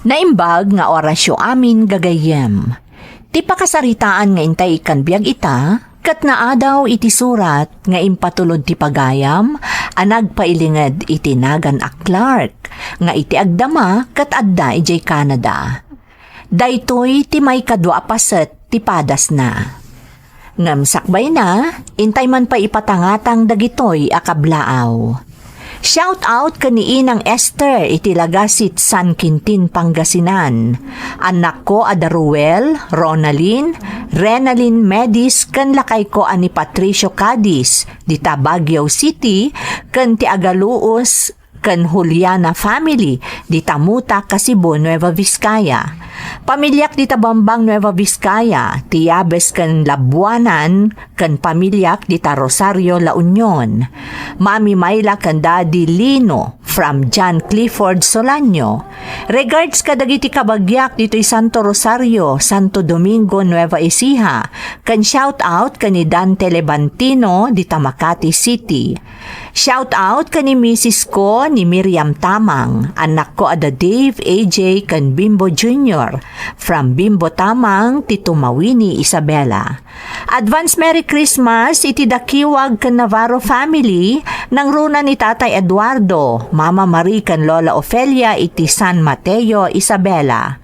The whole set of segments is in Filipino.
Naimbag nga orasyo amin gagayem. Ti pakasaritaan nga intay ikan biyag ita, kat naadaw iti surat nga impatulod ti pagayam, anag pailinged iti nagan a Clark, nga iti agdama kat adda ijay Canada. Daytoy ti may kadwa paset ti padas na. Ngam sakbay na, intay man pa ipatangatang dagitoy akablaaw. Shout out kaniinang Esther iti Lagasit San Quintin, Pangasinan. Anak ko ada Ruel, Ronalyn, Renalyn Medis ken lakay ko ani Patricio Cadiz di Baguio City ken ti Agaluos ken Juliana family di Tamuta, Kasibo, Nueva Vizcaya. Pamilyak di Bambang, Nueva Vizcaya, ti Yabes ken Labuanan ken pamilyak di Rosario, La Union. Mami Mayla ken Daddy Lino from John Clifford Solanyo. Regards kadagiti kabagyak dito'y Santo Rosario, Santo Domingo, Nueva Ecija. Ken shout out kani Dante Levantino di Makati City. Shout out kani Mrs. ko ni Miriam Tamang, anak ko ada Dave, AJ ken Bimbo Jr. from Bimbo Tamang ti Tumawini, Isabela. Advance Merry Christmas iti Dakiwag ken Navarro family nang runa ni Tatay Eduardo, Mama Marie ken Lola Ofelia iti San Mateo, Isabela.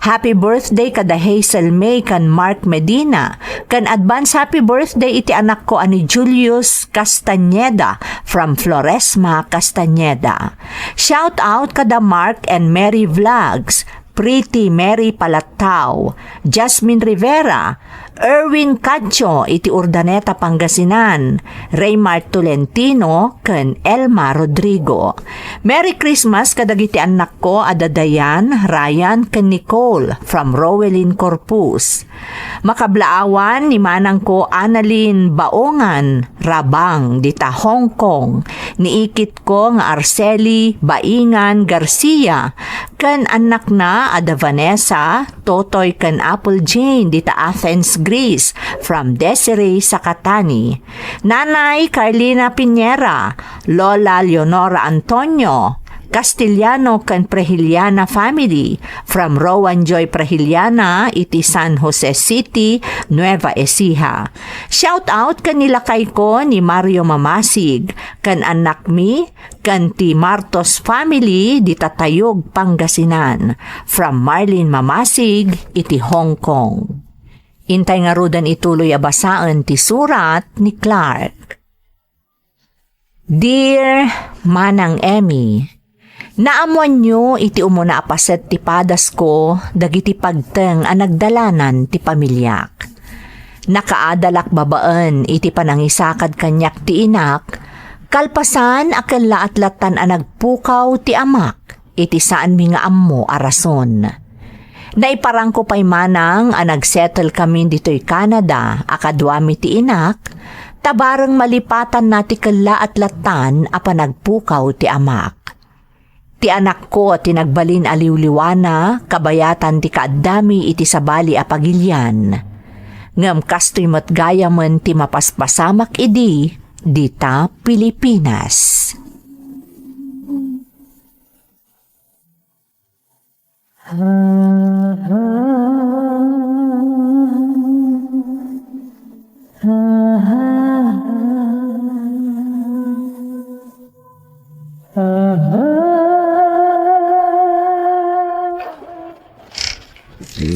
Happy birthday kada Hazel May ken Mark Medina, ken advance happy birthday iti anak ko ani Julius Castañeda from Floresma, Castañeda. Shout out kada Mark and Mary Vlogs, Pretty Mary Palatao, Jasmine Rivera, Erwin Cadjo iti Urdaneta, Pangasinan, Raymar Tolentino ken Elma Rodrigo. Merry Christmas kadagiti anak ko ada Dayan, Ryan ken Nicole from Rowelin Corpus. Makablaawan ni manang ko Annalyn Baongan Rabang dita Hong Kong. Niikit ko nga Arceli Baingan Garcia ken anak na ada Vanessa, Totoy ken Apple Jane dita Athens, Greece from Desiree Sakatani. Nanay Carlina Piñera, Lola Leonora Antonio Castellano ken Prehiliana family from Rowan Joy Prehiliana iti San Jose City, Nueva Ecija. Shout out kanila kay ko ni Mario Mamasig ken anak mi ken ti Martos family di Tatayog, Pangasinan from Marlene Mamasig iti Hong Kong. Intay nga rudan ituloy abasaan ti surat ni Clark. Dear Manang Emmy, naamuan nyo iti umuna apaset ti padas ko dagiti pagteng a nagdalanan ti pamilyak. Nakaadalak babaan iti panangisakad kanyak ti inak, kalpasan aken laatlatan a nagpukaw ti amak iti saan mi nga ammo a rason. Naiparang ko pa'y manang a nagsettle kami dito'y Canada akadwami ti inak, tabarang malipatan na ti kalaat-latan a panagpukaw ti amak. Ti anak ko tinagbalin aliwliwana, kabayatan ti kaadami iti sabali a pagilyan. Ngam kastoy matgayaman ti mapaspasamak idi, dita Pilipinas.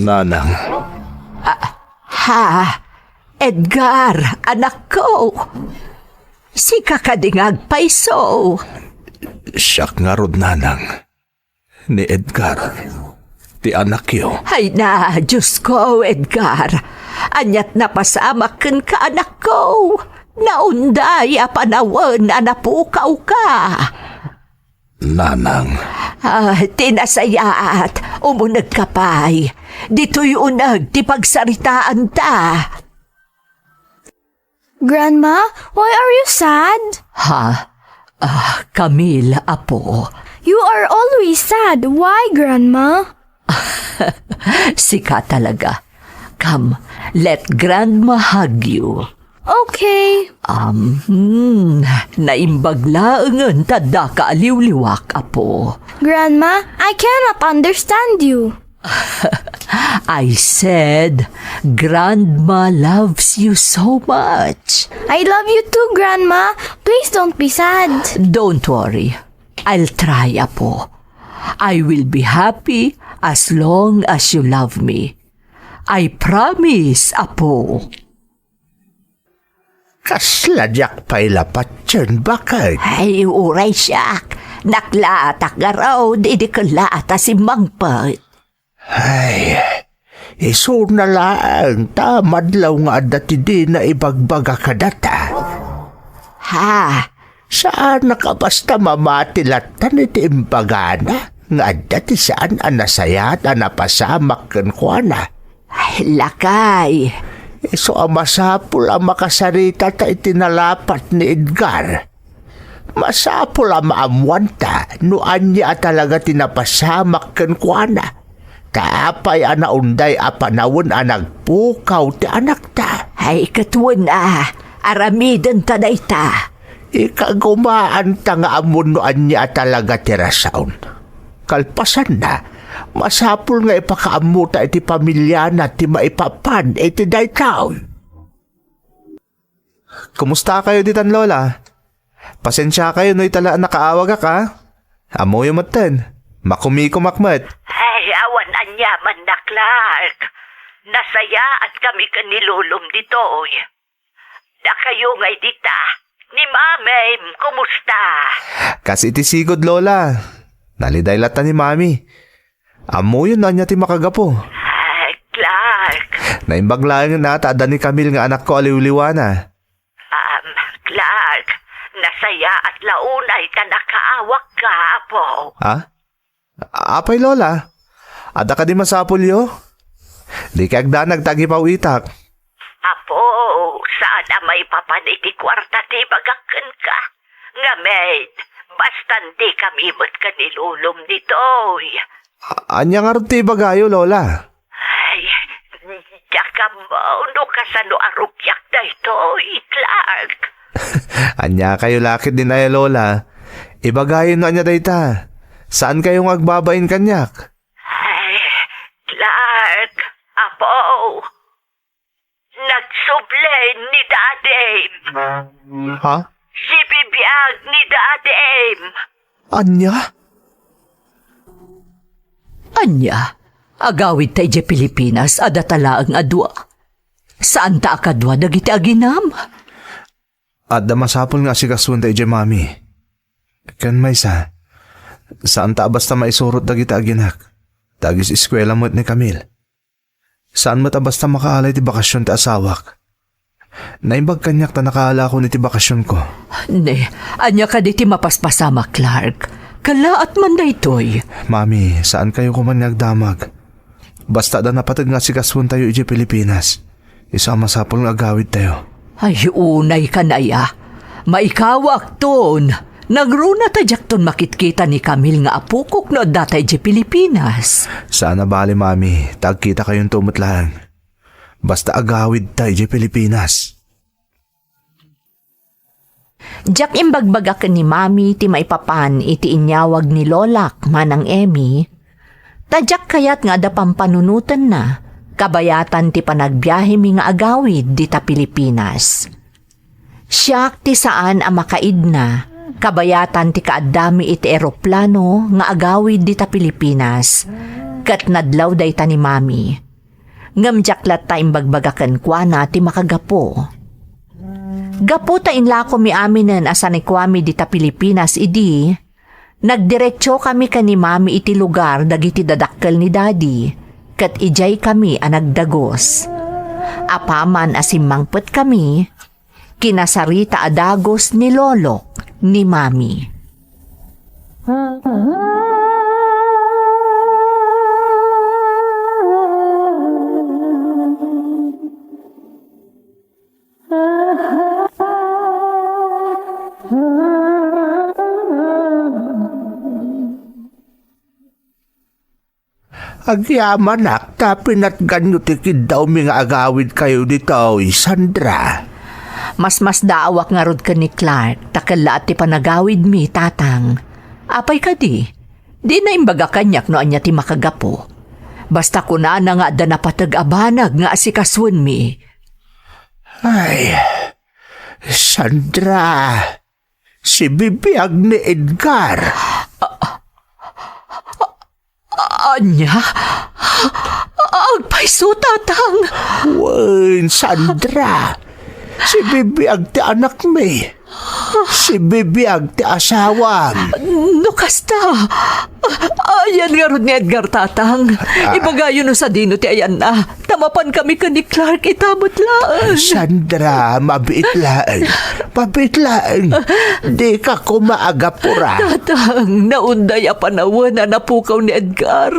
Nanang. Edgar, anak ko. Si kakadingag paiso. Siyak nga rod, nanang. Ni Edgar. Ti anak yo. Ay na, Diyos ko, Edgar. Anyat na pasamakin ka, anak ko. Naunday a panawan na napukaw ka. Nanang. Tinasayaat, umunag ka pa'y. Dito'y unag, ti pagsaritaan ta. Grandma, why are you sad? Camille, apo. You are always sad. Why, Grandma? Sika talaga. Come, let Grandma hug you. Okay. Naimbaglaangan tada kaaliw-liwak, apo. Grandma, I cannot understand you. I said, Grandma loves you so much. I love you too, Grandma. Please don't be sad. Don't worry. I'll try, apo. I will be happy as long as you love me. I promise, apo. Kasladyak pa'y lapat yun, bakit? Ay, uray siyak. Naklaatak nga raw, di kalaata si Mangpat. Ay, iso na lang, tamad law nga dati di na ibagbaga ka data. Ha? Saan nakabasta mamatillatan iti imbagana? Nga dati saan anasayat anapasamak kan kwa na? Ay, lakay. Iso ang masapul ang makasarita ta itinalapat ni Edgar. Masapul ang maamwanta noan niya talaga tinapasamak kan kwa na. Kaapay anaunday apanawon nagpukaw ti anak ta. Ay, katuwan aramidan ta day ta. Ikagumaan ta nga amon noan niya talaga tirasaon. Kalpasan na, masapul nga ipakaamu ta iti pamilya na ti maipapan iti daytaon. Kumusta kayo ditan, Lola? Pasensya kayo no itala nakaawag ka. Amoy matan. Makumikumakmat. Ay, awan anyaman na, Clark. Nasaya at kami kanilulom ditoy. Da kayo ngay dita. Ni Mamem, kumusta? Kasi iti sigod, Lola. Naliday lata ni Mami. Amoy na niya ti makagapo. Ay, Clark. Naimbaglaan na ata ni Camille nga anak ko aliw-liwana. Clark, nasaya at launay ka nakaawak ka, apo. Ha? Apay, Lola. Ada ka di masapulyo? Di ka agda nagtagipaw itak. Apo, saan na may papaniti kwarta ti bagakan ka? Nga maid, basta di kami mo't kanilulom ditoy. Anya nga rin ti bagayo, Lola. Ay, daka mo, no kasano arukyak na itoy, Clark. Anya kayo lakit din ay, Lola. Ibagayo na anya dayta. Saan kayong agbabain kanyak? Ay, Clark, apo, nagsublen ni Dadem. Ha? Si bibiyag ni Dadem. Anya? Anya, agawid tayo di Pilipinas, adatala ang adwa. Saan ta akadwa dagiti aginam? Adda masapol nga si kasun tayo di Mami. Kan may saan ta basta maisurot dagiti aginak? Dagis eskwela mo't ni Camille. Saan mo ta basta makaalay ti bakasyon ti asawak? Naimbag kanyak ta nakaala ko ni ti bakasyon ko. Ne, anya ka di ti mapaspasama, Clark. Kalaat man na itoy. Mami, saan kayo kuman nagdamag? Basta da napatag nga si kasun tayo iti Pilipinas. Isa masapol nga agawid tayo. Ay, unay ka na ya. Maikawak ton. Nagruna tajak ton makitkita ni Camille nga apukok no datay di Pilipinas. Sana bali, Mami, tagkita kayong tumutlang. Basta agawid tayo di Pilipinas. Jak imbagbagak ni Mami ti maipapan iti inyawag ni Lolak manang Emmy. Tajak kayat nga da pampanunutan na. Kabayatan ti panagbiyahe mi nga agawid di ta Pilipinas. Siyak ti saan ang makaid na. Kabayatan ti kaadami iti eroplano nga agawid di ta Pilipinas. Kat nadlaw day ta ni Mami. Ngamjaklat ta imbagbagakan kwa na ti makagapo. Gapo ta inlako mi aminen asan ikwami di ta Pilipinas idi. Nagdiretso kami ka ni Mami iti lugar dagiti dadakkel ni Daddy. Kat ijay kami anagdagos. Apaman asimmangpet kami. Kinasarita adagos ni Lolok ni Mami. Agyaman ak, tapin at ganyo tikid daw mi nga agawid kayo dito, Sandra. Mas daawak nga rod ka ni Clark, takala at ti panagawid mi, tatang. Apay ka di. Di na imbaga kanyak no anya ti makagapo. Basta kuna na nga da napatag-abanag nga asikaswan mi. Ay, Sandra, si bibiyag ni Edgar. Anya? Agpaiso, tatang. Wen, Sandra, si bibiyag ti anak mi. Si bibiyag ti asawam. No kasta. Ayan nga ron ni Edgar, tatang. Ibagayo no sa dino ti ayan na. Tamapan kami ka ni Clark, itamot lang. Sandra, mabitlaan. Pabitlaan. Di ka kumaagapura. Tatang, naunday a panawan na napukaw ni Edgar.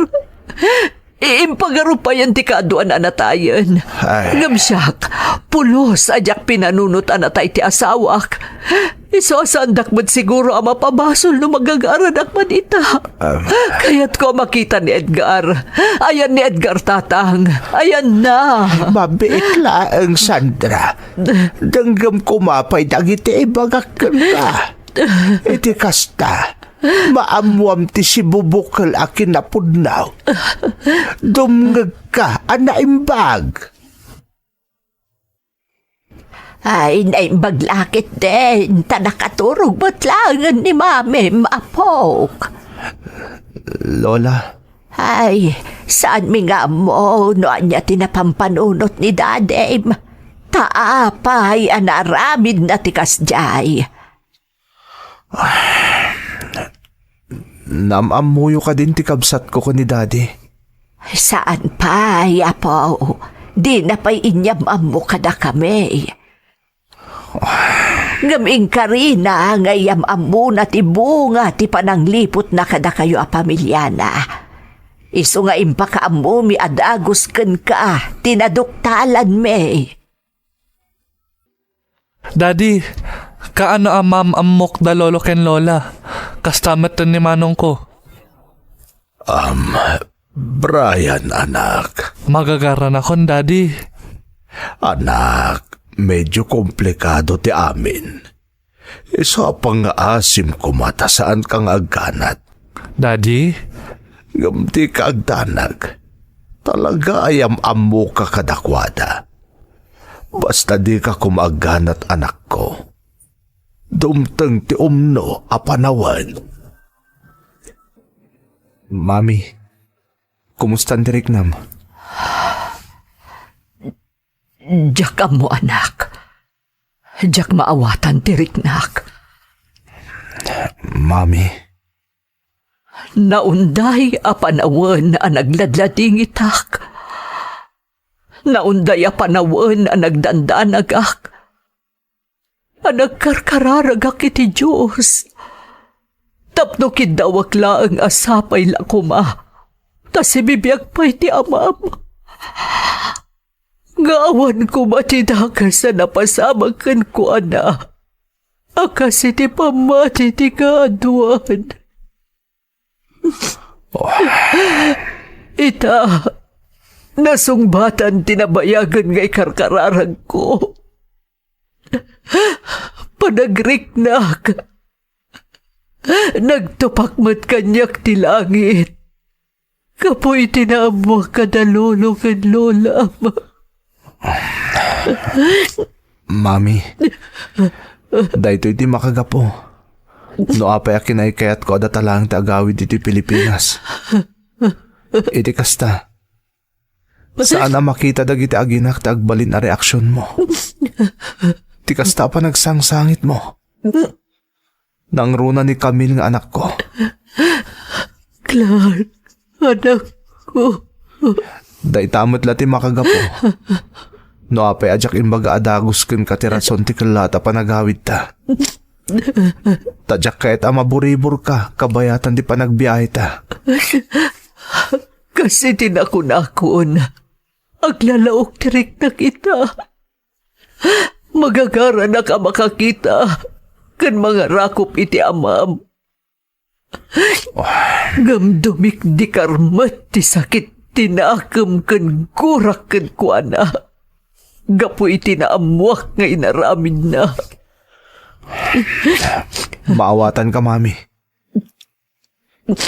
Iimpagaro pa yan ti kaduan anatayan. Ay. Ngamsyak, pulos ajak pinanunot anatay ti asawak. Isosandak mo't siguro ang mapabasol no magagaranak man ita. Kaya't ko makita ni Edgar. Ayan ni Edgar, tatang. Ayan na. Mabitlaan, Sandra. Danggam kumapay dagiti ibagakan ka. Iti kasta. Maamwam ti si bubukal akin na pudnaw. Dumngag ka, anaimbag. Ay, naimbag lakit din. Tanakaturog ba't langan ni mami, maapok. Lola, Ay, saan mi nga mo, noan niya tinapampanunot ni Dadem. Taapay, anaramid na tikas jay. namamuyo ka din ti kabsat ko ni Daddy. Saan pa, Apo? Di na pa'y inyam mo kada kami. Ngaming karina, ngayam amu na ti bunga ti pananglipot na kada kayo a pamilyana. Iso nga impakaamu mi adagos ken ka, tinaduktalan me. Daddy, kaano amam amok da lolo ken lola? Kastamat ni manong ko. Brian, anak. Magagaran akon, Daddy. Anak, medyo komplikado ti amin. Isa pang asim kumata saan kang agganat. Daddy? Gamti ka agdanag. Talaga ayam amu ka kadakwada. Basta di ka kumagganat, anak ko. Dumteng ti umno apanawan. Mami, kumusta ang diriknam? Diyak mo, anak. Diyak maawatan tiriknak. Mami, Naunday a panawan a nagladlading itak. Naunday a panawan a nagdandanagak. A nagkarkararagak iti Diyos. Tapno kidawak laang asapay lakuma. Tas ibibiyag pa iti amam. Ngawan ko matidakas sa napasamakan ko, ana. Akas iti pamati ti kaaduan. Ita, nasungbatan tinabayagan ngay karkararag ko. Panagriknak. Nagtupakmat kanyak ti langit. Kapoy tinamo kadalolo kan lola. Mami, dahito iti makagapo. No apay akin ay kayat ko adatalang ti agawid iti Pilipinas. Iti kasta. Saan na makita dagiti aginak ti agbalin a reaksyon mo? Ti kasta pa nagsangsangit mo. Nang runa ni Camille nga anak ko. Clark, anak ko. Daitamot lati makagapo. No apay ajak imbaga adagos ken katirason ti kelata panagawid ta. Tadyak kahit amaburibur ka, kabayatan di panagbiyahe ta. Kasi tinakon-akon. Aglalaok tirik na kita. Magagara na ka makakita. Kan mga rakop iti amam. Gamdumik di karmat ti sakit tinakam kan kurak kan kuana. Gapoy tinaamuak nga inaramid na. Maawatan ka, mami.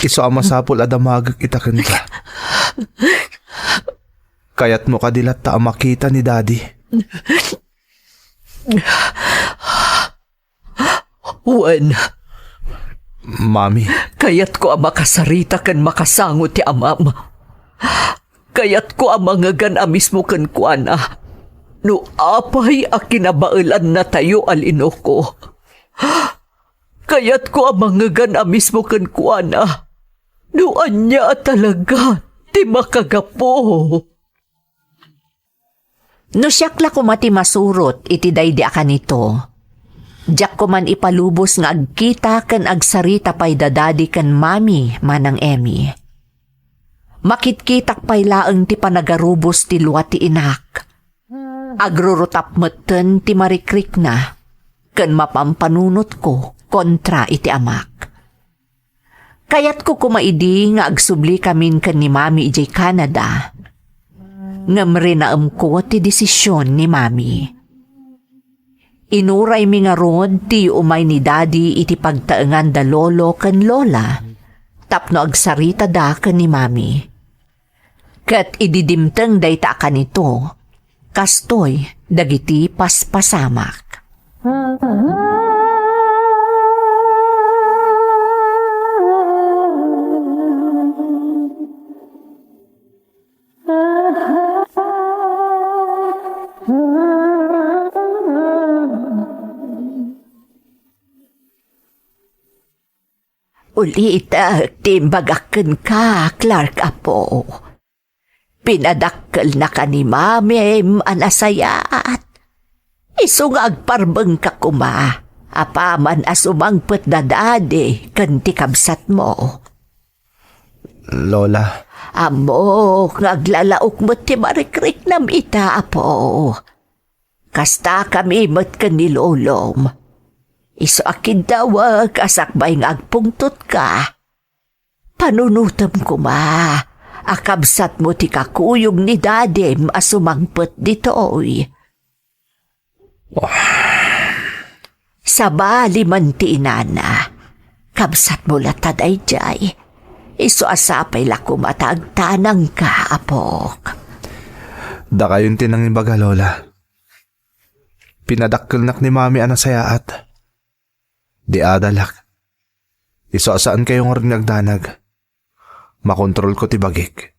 Iso ang masapul adamagak itakan ka. Kayat mo kadilat ta ang makita ni daddy. Wan, Mami, kayat ko ang makasarita kan makasangot ti amam. Kayat ko ang mga ganamis mo kan kuana. No apay a kinabailan na tayo alino ko. Kayat ko ang mga ganamis mo kan kuana. No anya talaga ti makagapo. No siyakla ko mati masurot iti daydi akan ito. Diyak ko man ipalubos nga agkita kan agsarita pay dadadi kan mami manang Emmy. Makitkitak pay laeng ti panagarubos ti luwa ti inak. Agrurutap meten ti marikrik na kan mapampanunot ko kontra iti amak. Kayat ko kumaidi nga agsubli kamin kan ni mami ijay Canada. Ngamrinaam ko ti desisyon ni mami. Inuray mi nga rod ti umay ni daddy iti pagtaengan da lolo kan lola. Tapno agsarita da kan ni mami. Kat ididimteng dayta ka nito. Kastoy dagiti paspasamak. Ulita, timbagakan ka, Clark Apo. Pinadakkel na ka ni mami, anasayaat. Iso nga agparbeng ka kuma, apaman asumangpet na dade, kanti kabsat mo. Lola, Amo, ngaglalaok mo ti marikrik nam ita, Apo. Kasta kami mat ka ni Lolom. Iso akin dawag asakbay nga agpungtot ka. Panunutam ko ma, akabsat mo ti kakuyog ni dadem asumangpet ditoy. Sa bali man ti inana, kabsat mo latad ay jay. Iso asapay lako matagtanang ka, Apok. da kayon tinang ibaga, Lola. Pinadakkelnak ni mami anasayaat. Di adalak. Iso asaan kayong rin nagdanag. Makontrol ko ti bagik.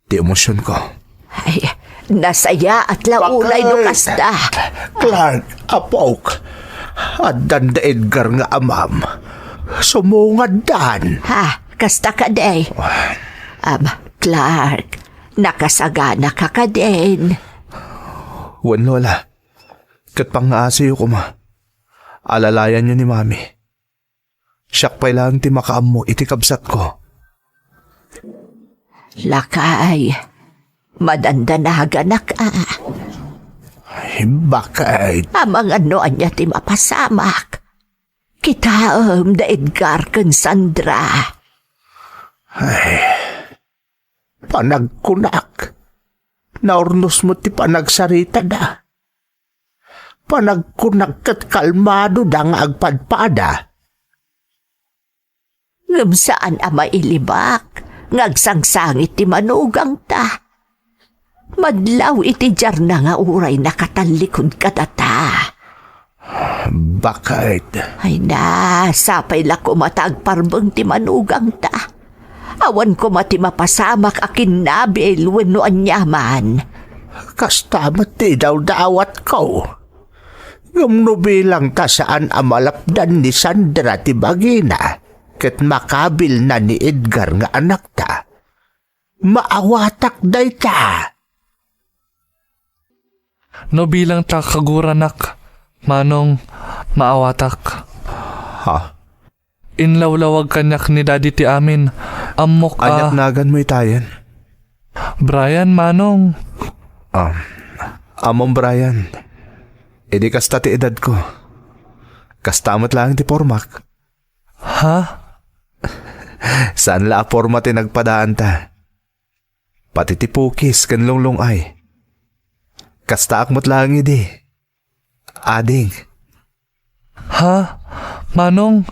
Ti emosyon ko. Ay, nasaya at laulay no kasta. Clark, Apok, at danda Edgar nga amam. Sumungad dan. Ha, kasta ka day. Clark, nakasagana ka ka din. Wan, Lola. Kat pang-aasiyo ko ma. Alalayan niyo ni mami. Siyak pa ilang ti makaam mo iti kabsat ko. Lakay, madandanaga na ka. Bakit? Amang ano anya ti mapasamak. Kitaam da Edgar kan Sandra. Panagkunak. Naurnos mo ti panagsarita da. Panagkunak kat kalmado da nga agpadpada. Ngam saan ama ilibak, ngagsangsangit ti manugang ta. Madlaw iti jar na nga uray nakatalikod ka data. Bakit? Ay na, sapay lako matagparbeng ti manugang ta. Awan ko mati mapasamak akin nabil wenno anyaman. Kastamat ti daw dawat ko. Ngumno bilang ta saan amalapdan ni Sandra ti bagina. Ket makabil na ni Edgar nga anak ta. Maawatak day ta. No bilang ta kaguranak, manong maawatak. Ha? Inlawlawag kanyak ni daddy ti amin. Amok Anyat nagan mo itayan. Brian, manong. Among Brian. Edi kasta ti edad ko. Kastamot lang ti pormak. Ha? Saan la porma ti nagpadaan ta? Pati ti pukis kan lunglong ay. Kasta akmat lang idi. Ading. Ha? Manong,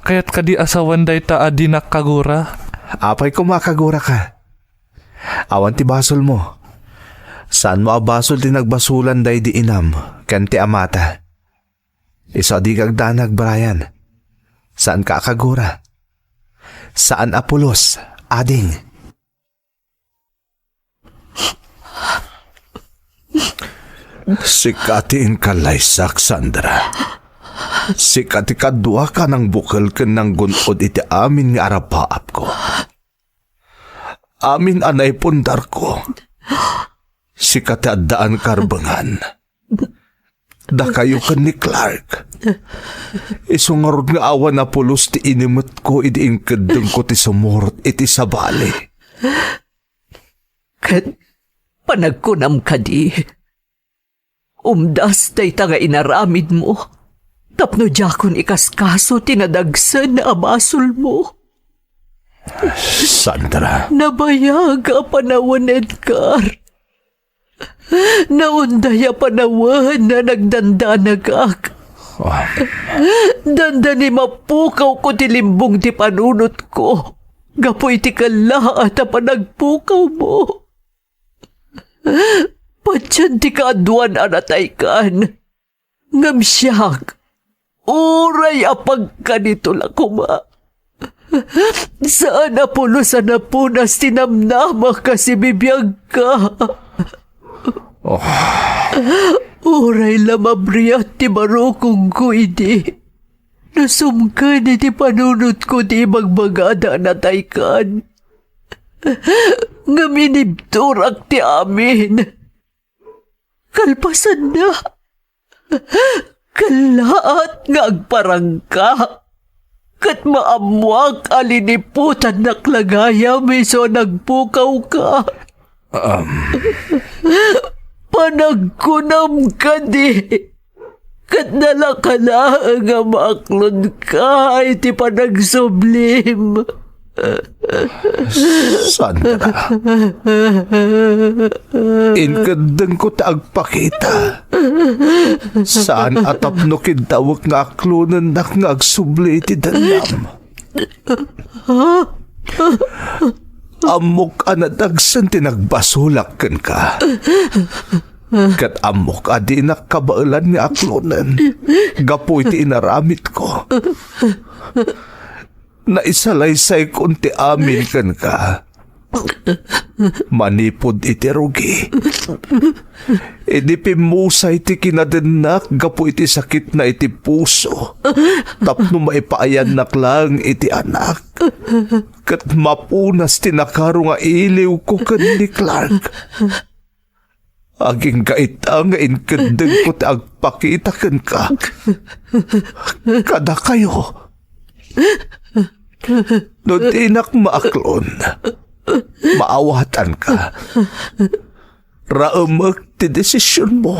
kaya't kadi asawan day ta adi nakagura? Apay ko makagura ka. Awan ti basol mo. Saan mo abasol ti nagbasulan day di inam, kan ti amata. Isa di kagdanag, Brian. Saan ka akagura? Saan apulos, ading? Sikatiin ka laysak, Sandra. Sikati kadwa ka ng bukal ka ng gunod iti amin nga arapaap ko. Amin anay pundar ko. Sikati addaan karbangan. Da kayo ka ni Clark. Isungarod nga awan na pulos ti inimot ko iti ingkadeng ko ti sumurot iti sabali. Kat panagkunam ka di. Umdas day ta nga inaramid mo. Tapno jakon ikaskaso tinadagsan na abasol mo. Sandra, Nabayag a panawan, Edgar. Naundaya panawan na nagdandanagak. Dandani mapukaw ko ti limbong ti panunot ko. Gapoy ti kala at panagpukaw mo. Patyan ti kaadwan anatay kan. Ngamsyak. Uray apag ka nito lakuma. Saan na puno sa napunas tinamnama kasi bibiyag ka. Uray lamabriyat ti marukong ko idi. Nasumkan iti panunot ko ti magbagada na taykan. Nga minibturak ti amin. Kalpasan na. Kalaat nga agparangka. Kat maamwak aliniputan na klagaya miso nagpukaw ka. Panagkunam ka di. Kat nalakala nga maaklod ka iti panagsublim. Sandra. Inkadeng ko taagpakita. Saan atapno kintawag nga aklunan nak nga agsubli iti danam. Amok anadagsan tinagbasulak ken ka. Kat amok adi nakabailan nga aklunan. Gapoy ti inaramit ko. Naisalaysay kunti amin kan ka. Manipod iti rugi. Idi pimusay ti kinadenak gapo iti sakit na iti puso. Tapno maipaayan nak lang iti anak. Kat mapunas tinakaro nga iliw ko kan ni Clark. Aging kaita nga inkadeng ko ti agpakita kan ka. Kada kayo. No tinak maaklon, maawatan ka. Raamak ti desisyon mo.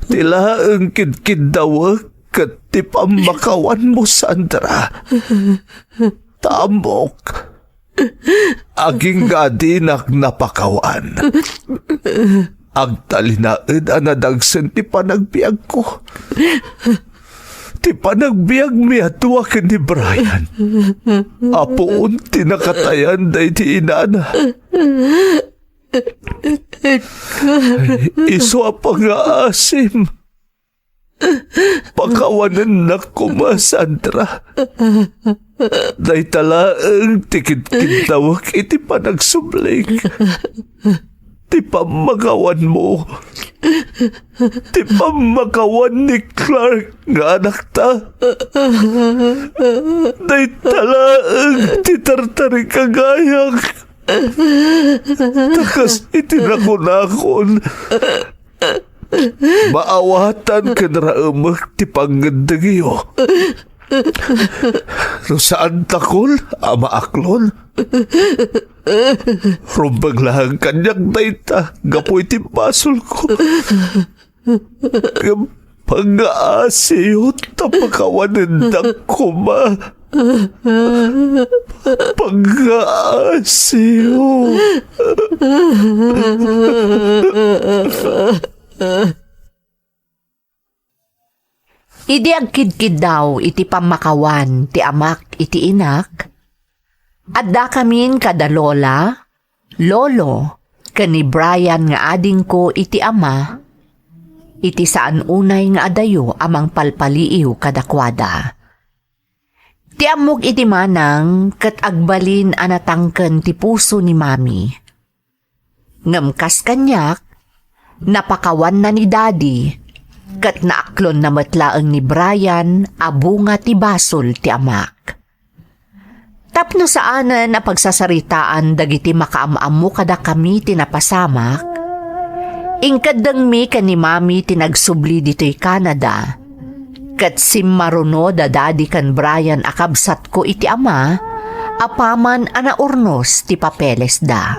Tila ang kidkidawag kat ti pamakawan mo, Sandra. Tamok. Aging gadinak napakawan. Agtalinaid anadagsan ti panagbiag ko. Ti panagbiag mi atwa ken ni Brian. Apoon ti nakatayan day ti inana. Iso pa nga asim. Pakawanan na kuma, Sandra. Day talaang tikid-kintawag iti panagsubling. Ti pamagawan mo. Ti pamagawan ni Clark nga anak ta. Day talaang ti tartari kagayak. Takas itinakunakon. Maawatan ka na raamak ti pangandagiyo. No saan takol, ama aklon? Rumbang lahang kanyak dayta, gapoy ti basol ko. Pag-aasiyot, tapakawanin ko ma. Pag-aasiyo. Idi agkidkid daw iti pamakawan ti amak iti inak. Adda kamin kada lola, lolo, kani Brian nga ading ko iti ama. Iti saan unay nga adayo amang palpaliiw kadakwada. Ti amok iti manang kat agbalin anatangken ti puso ni mami. Ngamkas kanyak, napakawan na ni daddy, kat naaklon na matlaang ni Brian abunga ti basol ti amak. Tapno saanan na pagsasaritaan dagiti makaamamo kada kami tinapasamak, ingkadang mi ni mami tinagsubli dito'y Canada, kat simmaruno da daddy kan Brian akabsat ko iti ama, apaman anaurnos ti papeles da.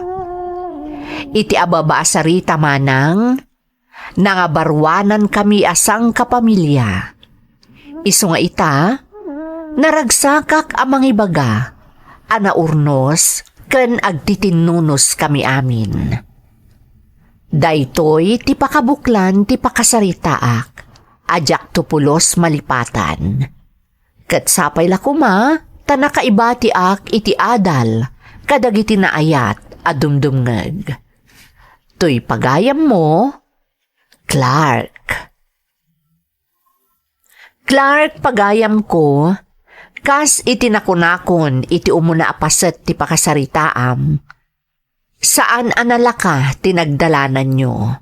Iti ababa sarita manang, nangabarwanan kami asang kapamilya. Isu nga ita, naragsakak amang ibaga, anaurnos ken agtitinnunos kami amin. Daytoy ti pakabuklan ti pakasaritaak, ajak tupulos malipatan. Ket sapay lakuma, tanakaiba ti ak iti adal, kadagiti naayat adumdumngeg. Toy pagayam mo, Clark. Clark, pagayam ko, kas iti nakunakon iti umuna apaset ti pakasaritaam, saan analaka tinagdalanan nyo?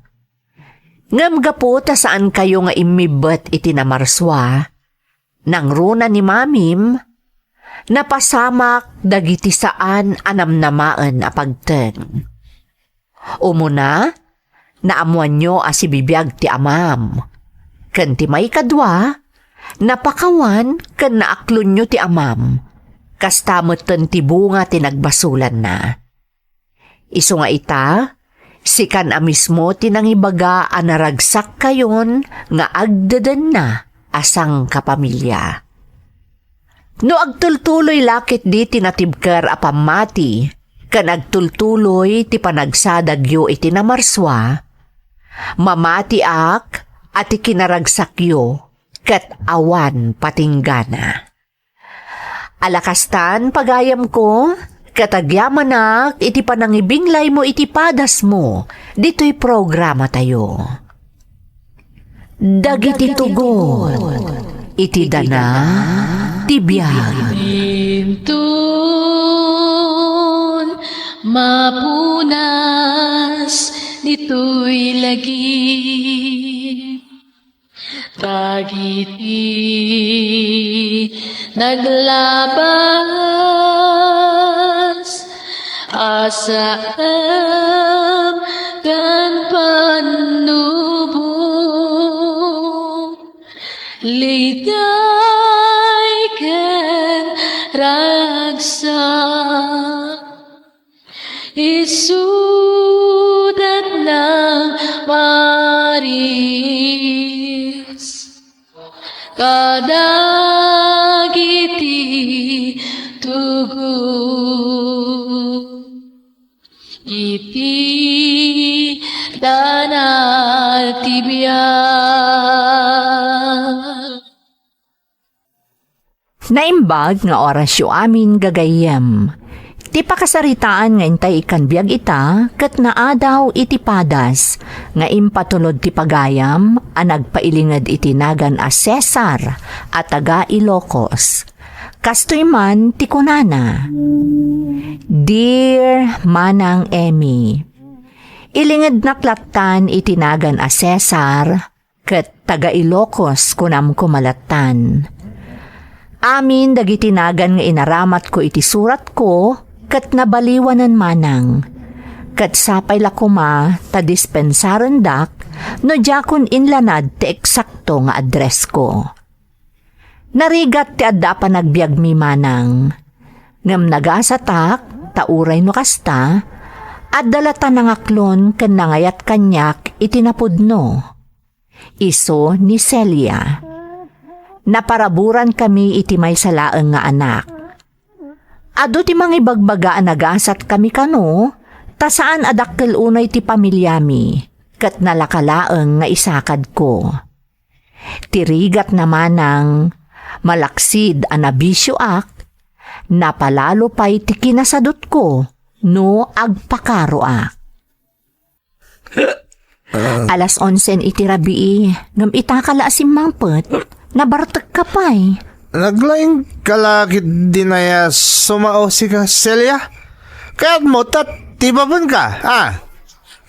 Ngam gapo ta saan kayo nga imibet iti namarswa, nang runa ni mamim, napasamak dagiti saan anamnamaan apagten. Umuna, naamuan nyo asibibiyag ti amam. Ken ti may kadwa, napakawan ken naaklon nyo ti amam. Kastamoten ti bunga tinagbasulan na. Isu nga ita, sikan a mismo tinangibaga anaragsak kayon nga agdadan na asang kapamilya. No agtultuloy lakit di tinatibker a pamati, kan agtultuloy ti panagsadagyo iti namarswa, mamati ak at ikinaragsakyo ket awan patinggana. Alakastan pagayam ko, katagyamanak iti panangibinglay mo iti padas mo, dito'y programa tayo. Dagiti tugon, iti dana, tibiyag. Intun mapunas dito'y lagi, tagiti naglabas asam kan panubong, liday ken ragsak, isudat ng maris, kadagiti tugon, iti danal tibiyag. Naimbag nga orasyo amin gagayem. Ti pakasaritaan nga intay ikan biyag ita, kat naadaw iti padas, nga impatulod ti pagayam, ang nagpailingad itinagan a Cesar at taga Ilocos. Kastoy man ti kunana. Dear Manang Emmy, ilingad naklatan itinagan a Cesar, kat taga Ilocos kunam kumalatan. Amin dagitinagan nga inaramat ko iti surat ko, kat nabaliwanan manang. Kat sapay lakuma ta dispensaran dak, no jakon inlanad ti eksakto nga address ko. Narigat ti adda pa nagbiag mi manang. Ngam nagasatak, tauray no kasta, at dalata nangaklon ken nangayat kanyak itinapudno. Iso ni Celia. Naparaburan kami iti may salaeng nga anak. Ado ti mangibagbaga nagasat kami kano, ta saan adakkel unay ti pamilyami, kat nalakalaeng nga isakad ko. Tirigat naman ng malaksid anabisyo ak, napalalo pa'y ti kinasadot ko, no agpakaro ak. Alas 11 iti rabii, ngam itakala asimmangpet, nabartek ka pa'y. Naglaing kalakit din na ya sumao si ka, Celia? Kaya't mo, tibaban ka, ha?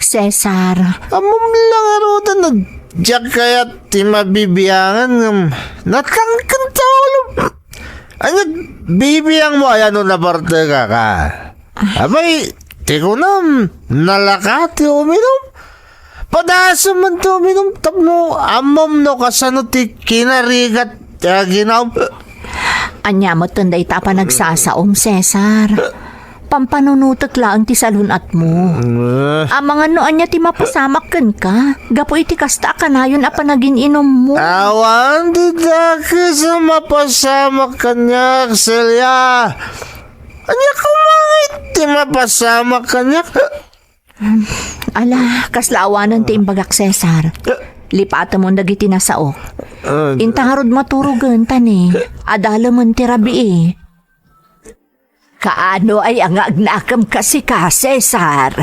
Cesar, Amom lang arutan na diyak kaya't ti mabibiyangan ng natangkan tawalo. Ano, bibiyang mo ayan na parte ka. Abay, ti ko na nalakati uminom. Padasa man to uminom tapno amom no kasano ti kinarigat ginaw. anya mo tunday ta pa nagsasaom, Cesar. Pampanunutok lang ti salunat mo. Mga noan niya ti mapasamakan ka. Gapo iti kasta ka na yun apa naging inom mo. Awan di daki sa mapasama kanya, Celia. Anya kumangit ti mapasama kanya. Ala, kaslaawanan ti imbagak, Cesar. Lipata mo dagiti nasaok. Intaharod maturugan tani. Adala man ti rabi eh. Kaano ay ang agnakam kasi ka, Cesar?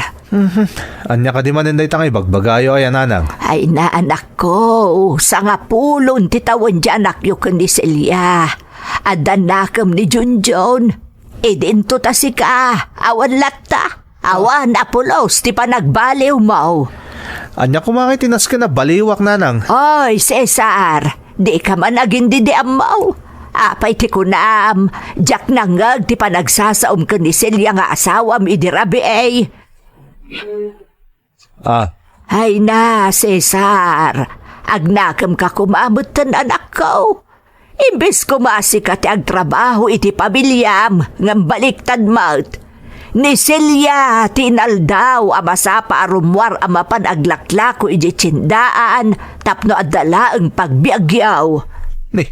Anya ka di maninday tangay bagbagayo ay ananang. Ay na anak ko, sa nga pulon titawan di anak yu ni Celia. Adan nakam ni Junjun. Idinto ta si ka, awan latta. Awan apulos, ti pa nagbaliw mo. Anya kumakay tinas ka na baliwak nanang. Oy, Cesar, di ka man nagindi di amaw. Apay ti kunam, jak nangag ti pa nagsasaom ka ni Celia nga asawam idirabi eh. Ay na, Cesar, agnakam ka kumamot tan anak ko. Imbes kumasi ka ti agtrabaho iti pamilyam, ngam baliktad maut. Ni Celia, tinaldaw amasa pa arumwar amapan aglaklako iti tsindaan, tapno adala ang pagbiagyaw. Ni,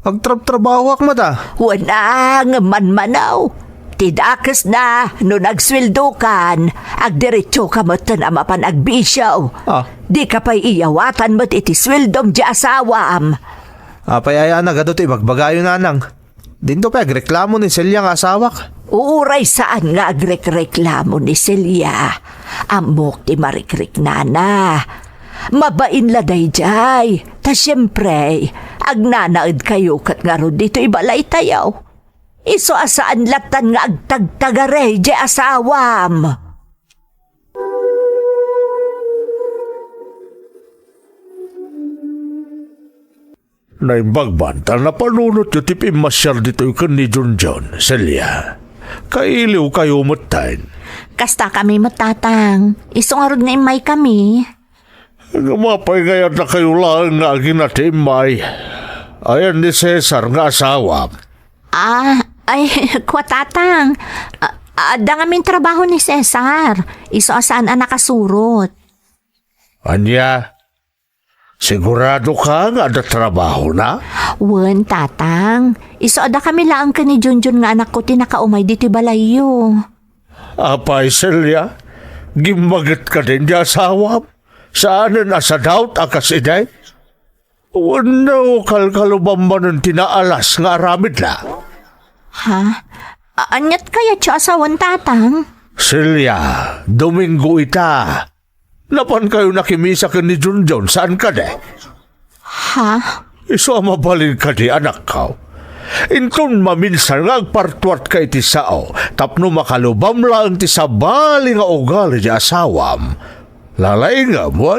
agtrab-trabaho ak mata. Wanang manmanaw. Tidakas na, no nagsweldo kan, agdiretso ka matan amapan agbisyaw. Di ka pa'y iyawatan mo't iti sweldom di asawam. Apay ay anagado ti bagbagayo nanang. Dinto pa agreklamo ni Celia nga asawak. Uuray saan nga agrek-reklamo ni Celia. Amok ti marikrik nana. Mabain la dayjay. Ta siyempre, agnanaid kayo kat nga ron dito ibalay tayaw. Iso asaan latan nga agtagtagare di asawam. Naimbagbantal na panunot yung tipim masyal dito yung ni Junjun, Celia. Kailiw kayo matain. Kasta kami matatang. Isong arod nga imay kami. Gamapay ngayon na kayo lang nga ginatimay. Ayan ni Cesar nga asawa. Ay, kwatatang. Ada nga min trabaho ni Cesar. Iso asaan ang nakasurot. Anya, sigurado ka nga ada trabaho na? Wen, tatang. Iso ada kami lang ka ni Junjun nga anak ko tinakaumay dito balayo. Apay, Celia, gimagit ka din di asawa. Saan na sa doubt akas iday? Wano kalkalubang man ang tinaalas nga aramid na? Ha? Anyat kaya siya asawan, tatang? Celia, Domingo ita. Napan kayo nakimisa ka ni Junjun, saan ka de? Ha? Iso mabalin ka di anak ka. Inton maminsan nga agpartuat ka iti sao, tapno makalubam lang ti sabali nga ugali di asawam. Lalay nga mo,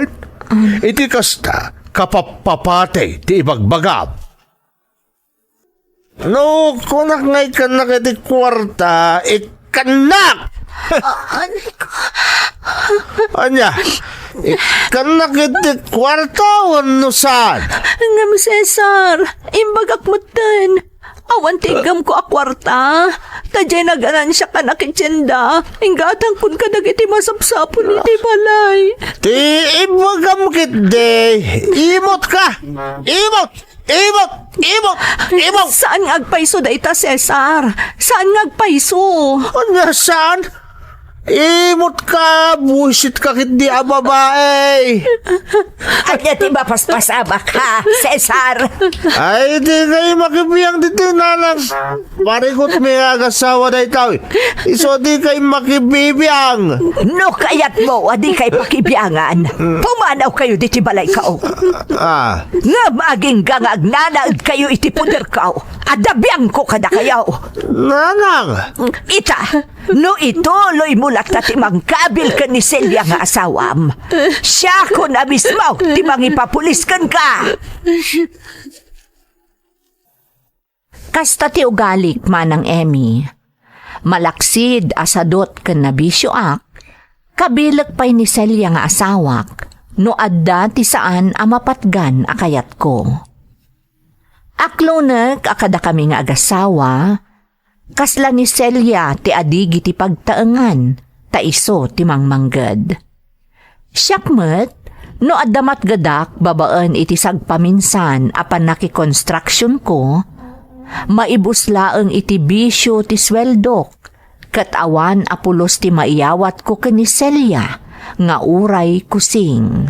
iti kasta, kapapapate ti ibagbagab. No, kunak ngay kanak iti kwarta, ikanak! Anya, ikanak iti kwarta, wano saan? Ngam, Cesar, imbagak mo din. Awan tigam ko akwarta. Tadya naganan siya ka nakitsenda. Inggatang kun ka dagiti masapsapon iti balay. Ti ibagam kit de. Imot ka! Imot! Imok! Saan nga agpaiso dayta, Cesar? Saan nga agpaiso? Ano saan? Imot ka, buisit ka kit di a babae. Anya ti mapaspasamak ha, Cesar? Ay, di kayo makibiyang dito, nanang. Parikot may agasawa na itaw. Iso di kayo makibibiyang. No kayat mo, adi kay pakibiyangan. Pumanaw kayo di ti balay kao. Ah, Nga maging gangag nanaad kayo iti puder kao. Adabiyang ko kada kayaw. nanang. Ita, no ituloy mo lang na timang kabil ka ni Celia nga asawam. Siya ko na mismo, timang ipapuliskan ka. Kasta ti ugalik manang Emmy. Malaksid asadot ken nabisyoak, kabilag pay ni Celia nga asawak, no adda ti saan a mapatgan akayat ko. Aklonek akada kami nga agasawa, kasla ni Celia ti adigi ti pagtaengan, taiso ti mangmangged. Siyakmet, no addamat gadak babaan iti sagpaminsan apan nakikonstruksyon ko, maibuslaeng iti bisyo ti sweldok, ket awan apulos ti maiyawat ko ken ni Celia, nga uray kusing.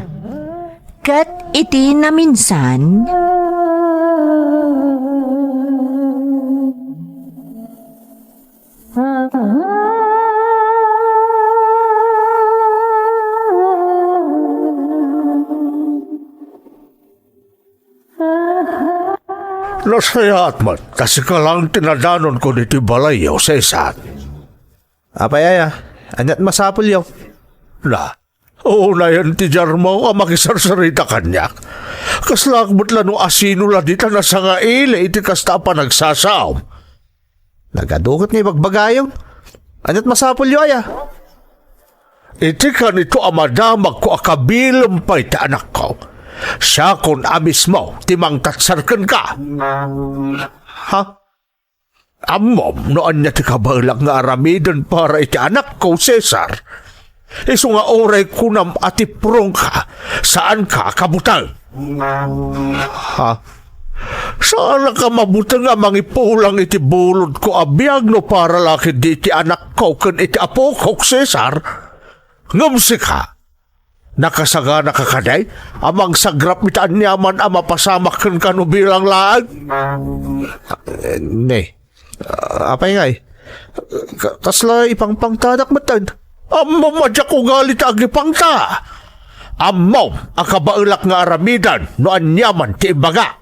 Ket iti naminsan, Nasayat man, kasi ka lang tinadanon ko dito balayaw, Cesar. Apay aya, anyat masapul yaw. Na, oo na yan ti Jarmaw ang makisarsarita kanyak. Kaslagmot lang no asino la dita na sa nga ile iti kasta pa nagsasaom. Nagadukot ni bagbagayon. Anyat masapul yaw aya. Iti ka nito amadamag ko akabilang pa iti anak ko. Siya kon amis mo, timang tatsarkan ka. Ha? Amom, noan niya ti kabalak nga aramidan para iti anak ko, Cesar. Iso nga oray kunam ati prong ka, saan ka kabutang? Ha? Saan ka mabutang nga mangipulang iti bulod ko abiyag no para lakid di iti anak ko kan iti apo ko, Cesar? Ngamsi ka. Nakasagana ka kaday, amang sagrap mitaan niyaman ang mapasamak kan kano bilang laag. Ne. Apay ngay. Kasla ipang pangtadak matan. Ammo madyak ugali ta agipangta. Ammo ang kabaulak nga aramidan no anyaman ti ibaga.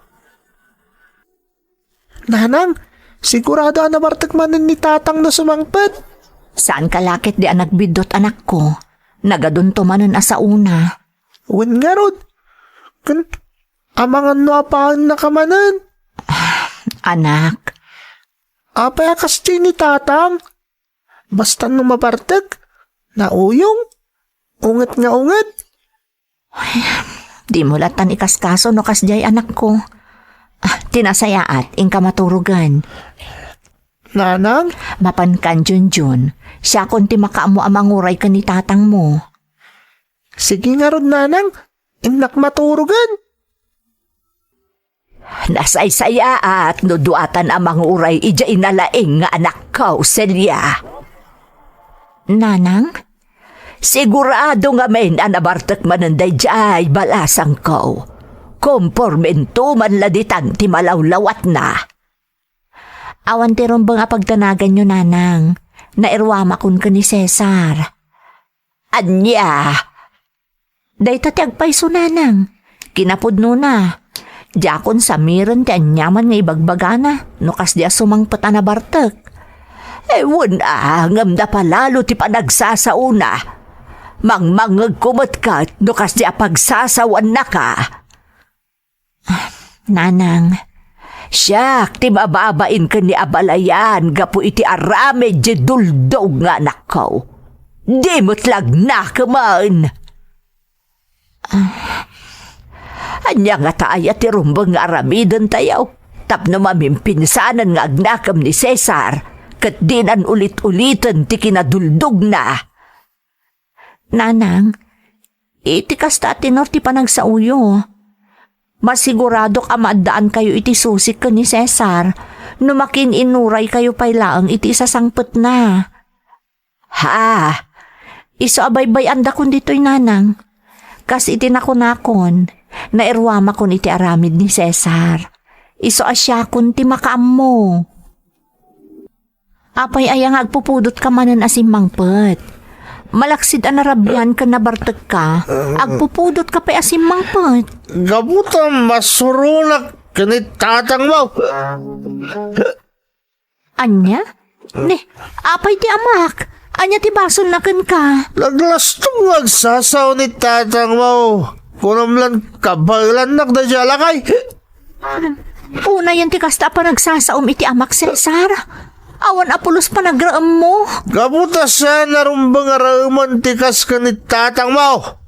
Nanang, sigurado na martagmanan ni tatang na sumangpet. saan kalakit di anak bidot anak ko? Nagadun to manon asa una. Wen nga rod. Kan, amangan no apaan na kamanan. Anak, Apay akas ni tatang. Basta nung mapartag. Nauyong. Ungat nga ungat. di mo latan ikaskaso no kasjay anak ko. Tinasayaat, ingka maturugan. Nanang, Mapankan Junjun, siya kunti makaamo amanguray ka ni tatang mo. sige nga rod nanang. Inak maturugan. Nasaysaya at nuduatan amang uray ija inalaing nga anak ko, Celia. Nanang, Sigurado nga men anabartak mananday jay balasang ko. Kompormento man laditang ti malawlawat na. awan ti rombang apagtanagan nyo nanang, nairwama kun ka ni Cesar. Anya, Day tatiagpay so nanang, kinapudno na. Diyakon sa miran ti anyaman nga ibagbagana, no kas di asumangpat anabartak. ewan ngam da palalo ti panagsasauna. Mangmangag kumot ka, no kas di apagsasawan na ka. Nanang, Siyak, ti mababain ka ni abalayan, gapu iti arame di duldog nga anak ko. Di mutlag na kaman. Anya nga taaya ti rumbang nga aramidan tayaw. Tapno mamimpinsanan nga agnakam ni Cesar, kat dinan ulit-ulitan ti kinaduldog na. nanang, iti kasta tinor ti panagsauyo. Masigurado ka maadaan kayo iti susik ka ni Cesar. Numakin inuray kayo paylaang iti sasangpet na. Ha? Iso abaybay anda kun dito'y nanang. Kas iti nakunakon, nairwama kun iti aramid ni Cesar. Iso asya kun ti makaam mo. Apay ayang agpupudot ka manan asimangpet. Malaksid anarabyan ka na bartag ka, agpupudot ka pa asimangpet. Gabutan masurunak kanit tatang mo. Anya? Ne, apay ti amak. Anya ti bason na kan ka. Naglastong magsasaw ni tatang mo. Kunam lang kabalan nak da jalakay. Una yan ti kasta pa nagsasaom iti amak Cesar. Awan apulos pa nagraam mo. Gabuta siya narumbang arauman tikas ka ni tatang mo.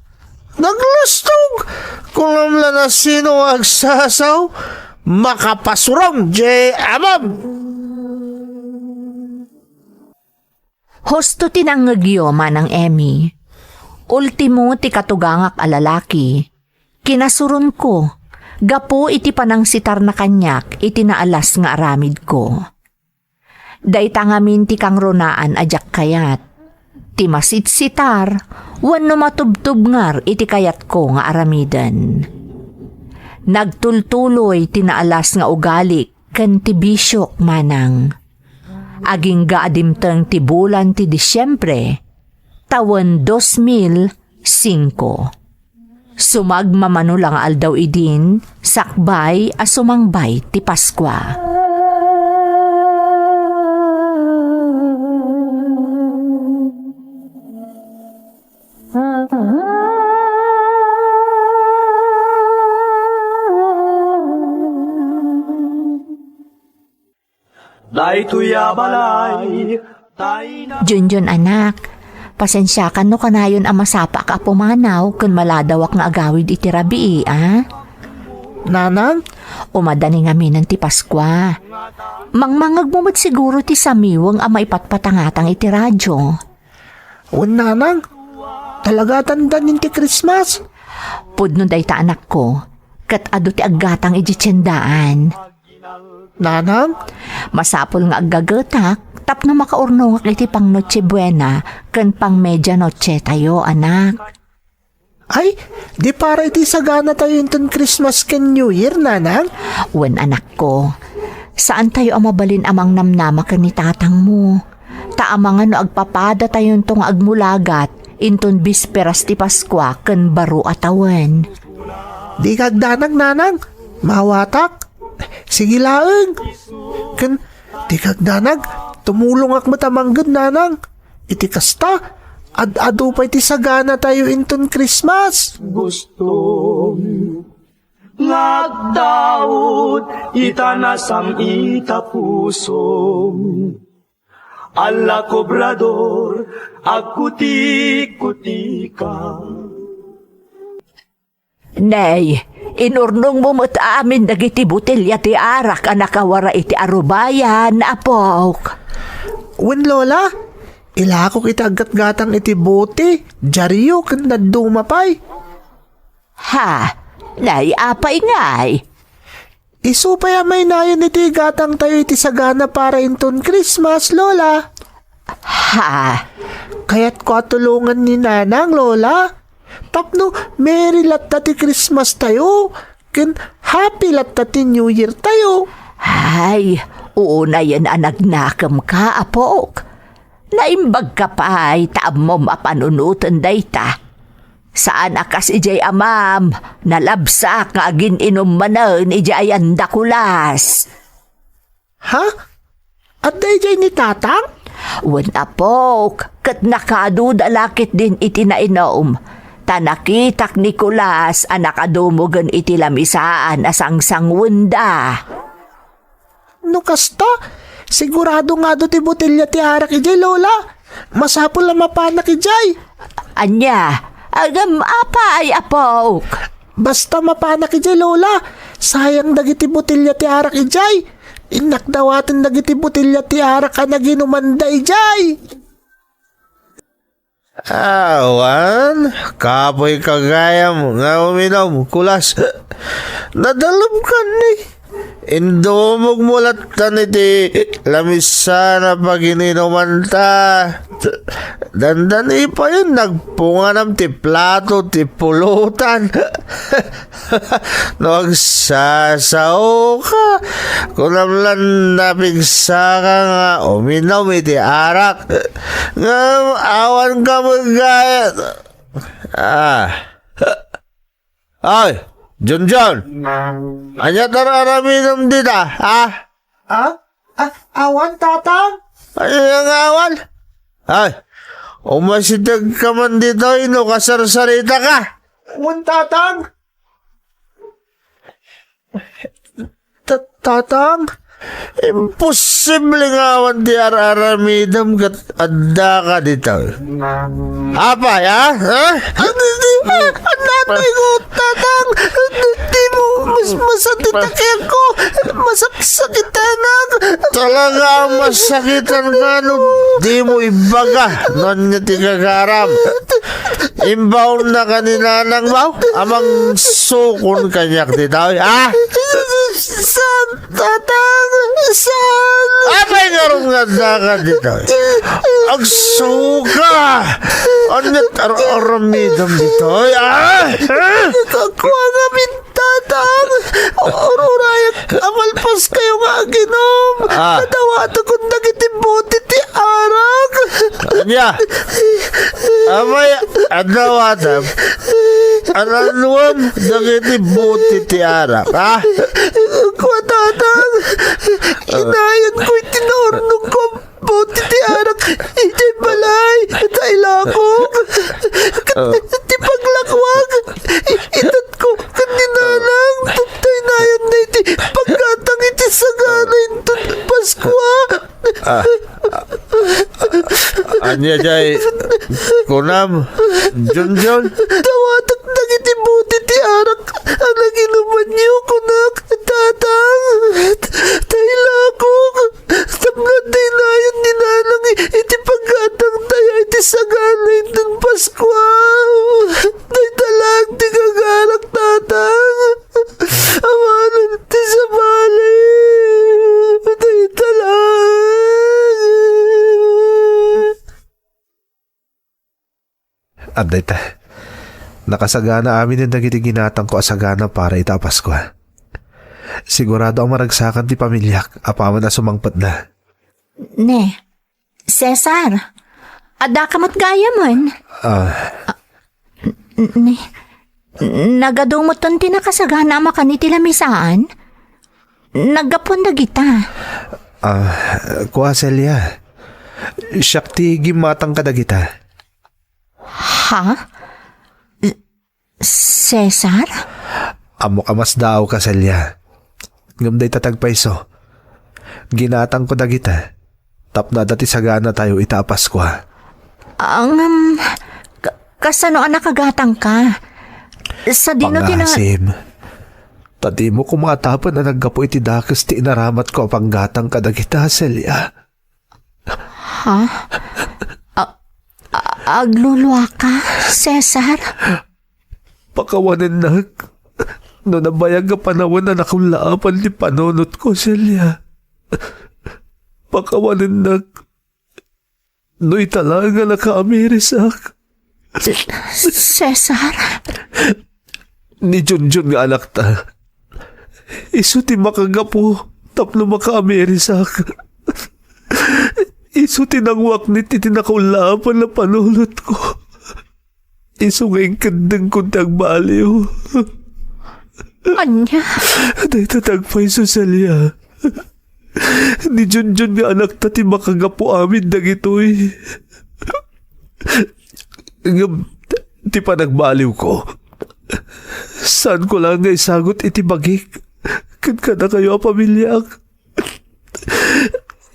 Naglastong. Kunam lang na sino magsasaw. Makapasurong, J. Amam. Hosto tinangagyo manang Emmy. Ultimo ti katugangak alalaki. Kinasuron ko. Gapo iti panang sitar na kanyak iti naalas nga aramid ko. Dayta ngamin ti kang ronaan ajak kayat. Ti masit sitar, wano matubtub ngar iti kayat ko nga aramidan. Nagtultuloy ti naalas nga ugalik ken ti bisyok manang. Aging gaadimteng ti bulan ti Disyembre, tawen 2005. Sumagmamanulang aldaw idin, sakbay a sumangbay ti Paskwa. Junjun anak, pasensya ka no kanayon ang masapa ka pumanaw kun maladawak nga agawid iti rabii, ah? Nanang? Umadani nga minan ti Paskwa. Mangmangag mo mat siguro ti samiwang ang maipatpatangatang iti radyo. O nanang? Talaga tandanin ti Christmas? Pudno day ta anak ko, kat ado ti aggatang iti tiyendaan. Nanang? Masapol nga aggagetak, tapno makaurno nga iti pang Noche Buena, ken pang Medianoche tayo, anak. Ay, di para iti sagana tayo yung Christmas ken New Year, nanang? Wen anak ko, saan tayo ang mabalin amang namnama ken ni tatang mo? Taamang no agpapada tayo tong agmulagat, inton bisperas ti Paskwa ken baro atawen. Di kagdanag, nanang? Mawatak? Sige laeng. Ken, di kagdanag? Tumulong ak matamanggad, nanang. Iti kasta, ad-ado pa iti sagana tayo inton Christmas. Nagdaot itanasam ita pusom. Alla kobrador agkutik-kutika. Nay, inurnong mo mo't amin dagiti butilya ti arak ang nakawara iti arubayan, apok. Wen lola, ilako kita gatgatang iti bote, jariyo ken nadumapay. Ha? Nay, apay ngay. Isupay amay nayon iti gatang tayo iti sagana para inton Christmas, lola. Ha? Kaya't ko tulungan ni nanang, lola. Tapno, Merry latta ti Christmas tayo. Ken Happy latta ti New Year tayo. Ay, una yan anagnakam ka, apok. Naimbag ka pa ay taam mo mapanunutan dayta. Saan akas ijay amam, nalabsak nga agin inumanan ijay andakulas. Ha? At dayjay ni tatang? Wen apok, kat nakadudalakit din iti nainom. Tanakitak Nicolas anak adumugan iti lamisaan asang sangwunda. No kasta, sigurado nga do ti botelya ti arak ijay, lola. Masapol na mapanak ijay. Anya, agam apa ay apok. Basta mapanak ijay, lola. Sayang dagiti botelya ti arak ijay. Inakdawatin dagiti botelya ti arak ka naginumanda ijay. Awan, kapoy kagaya mo nga uminom, kulas. Nadalom ka ni. Indomog mulatan iti lamisa na pagininuman ta. Dandan pa yun, nagpunganam ti plato ti pulutan. Nagsasaw ka. Kunamlan napigsa ka nga uminaw iti arak. Nga awan ka magayat. Ay, John. Anya tararaminom dita, ha? Awan, tatang? Ano yung awan? Ay, umasidag ka man dito, ino kasarsarita ka. Awan, tatang? Tatang? Imposible nga awan di araramidam kat adda ka dito. Apay, ha? Hindi mo, anatay ko, tatang. Hindi mo, masakit ko. Masakitan talaga masakitan ka, no. Di mo ibaga, non nga tigagaram. Imbaw na kanina lang ba? Amang sukon kanyak dito, ha? San, tatang? San? Apay nga rin nga ka dito. Ang suka! Anit aramidam dito, ha? Nakakuha nga min, tatang. Orurayak, amalpas kayo nga ginom. Nadawato kong nagitibuti ti arak. Anya? Amay, adawatam. Aranuam, nagitibuti ti arak, ha? Kuha, tatang. Inayan ko itinornong ko. Buti ti arak. Iti balay. Tailakog. Ti paglakwag. Itat ko. Kaninalang. Tutay na yan na iti pagkatang iti sagana ito Paskwa. Anya jay. Kunam. John. Tawatak na iti buti ti arak. Alang inuman niyo kunak. Tatang. Tailakog. Tamgan tayo na yan ninalang iti pagkatang tayo iti sagana ito Paskwa. Tay talag ti kagarak tatang. Amanan ti sa bali. Tay talag. Abday ta. Nakasagana amin yung dagiti ginatang ko asagana para itapas ko. Sigurado ang maragsakan ti pamilyak, apaman na sumangpat na. Ne, Cesar, ada ka matgaya man. Ne, nagadumot ton tinakasagana makaniti lamisaan. Nagapon na kita. Kuha Celia, syakti gimatang kadagita. Ha? Cesar? Amo kamas daw ka Celia. Ngamday tatagpaiso. Ginatang ko dagita. Tapna dati sagana tayo itapas ko. Ang kasano anak kagatang ka? Sa dino Pangasim. Tadi mo kumatapan na naggapo iti dakas ti inaramat ko panggatang kadagita Celia. Ha? Agluluwa ka, Cesar? Pakawanin na. No nabayag ka panawan na nakulaapan ni panunot ko, Celia. Pakawanin na. No italaga nakaamirisak. Cesar? Ni Junjun nga anak ta. Isu ti makagapo. Tapno makaamirisak. Isu tinangwak ni titinakaulapan na panulot ko. Isu ngayong kandang kong tagbaliw. Anya? Day tatagpay so Celia. Ni Junjun nga anak ta ti makagapo amin dagitoy. Ti pa nagbaliw ko. Saan ko lang nga isagot iti bagik? Kan na kayo ang pamilyak.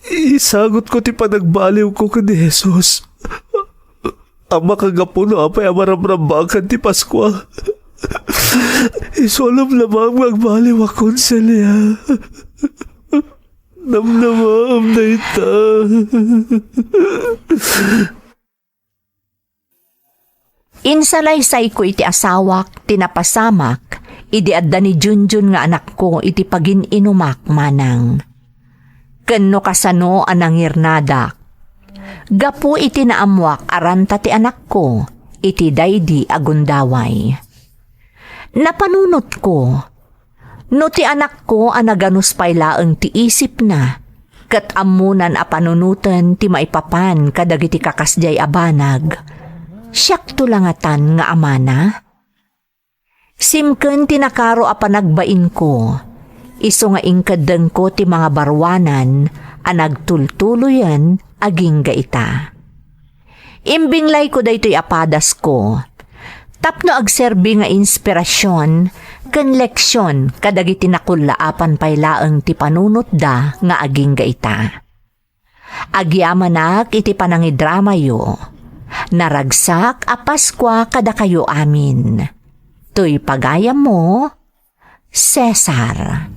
Isagot ko ti panagbaliw ko kan ni Jesus. Ang makagapo na apay amaramrambakan ti Paskwa. Isolam lamang magbaliw akong Celia. Namnamam na ita. Insalaysay ko iti asawak, tinapasamak, Idi adda ni Junjun nga anak ko iti pagin inumak manang. Kenno kasano anang irnadak. Gapu iti naamwak aranta ti anak ko, iti daydi agundaway. Napanunot ko, no ti anak ko anaganus paylaeng ti isip na, kat amunan a panunutan ti maipapan kadagiti kakasjay abanag. Siyak tulangatan nga amana. Simken tinakaro a panagbain ko, iso nga ingkadeng ko ti mga barwanan a nagtultuloyan aging gaita. Imbinglay ko daytoy apadas ko, tapno agserbi nga inspirasyon ken leksyon kadagiti nakullaapan paylaeng ti panunot da nga aging gaita. Agyamanak iti panangidrama yo, naragsak a Paskwa kada kayo amin. Tuy pagayam mo, Cesar.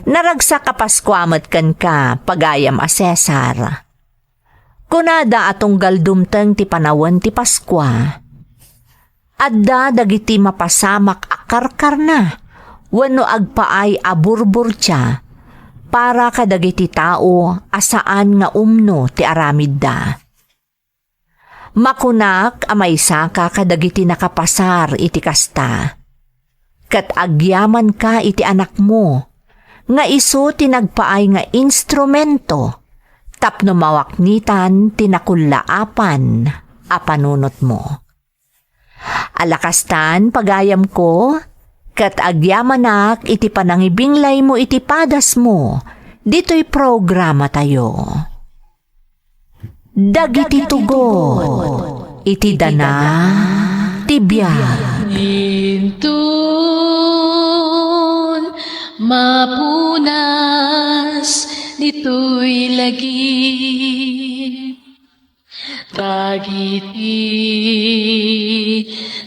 Naragsak a Paskwamat kan ka, pagayam a Cesar. Kunada atong galdumteng ti panawan ti Paskwa. Adda dagiti mapasamak a karkar na, wano agpaay a burbur tiya, para kadagiti tao asaan nga umno ti aramid da. Makunak amay saka kadagiti nakapasar iti kasta. Kat agyaman ka iti anak mo, nga iso tinagpaay nga instrumento, tapno mawaknitan tinakullaapan a panunot mo. Alakastan pagayam ko, kat agyamanak iti panangibinglay mo iti padas mo, dito'y programa tayo. Dagiti tugot, iti dana, tibiyag. Intun mapunas dito'y lagi. Dagiti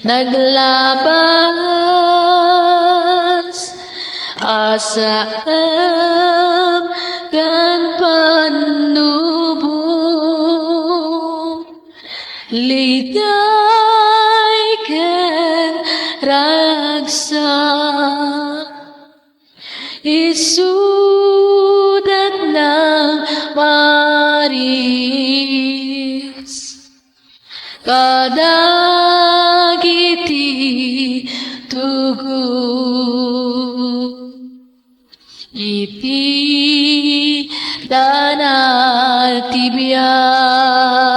naglabas asam kan panubong ligay ken ragsak isudat ng maris kadagiti tugot iti danal tibiyag.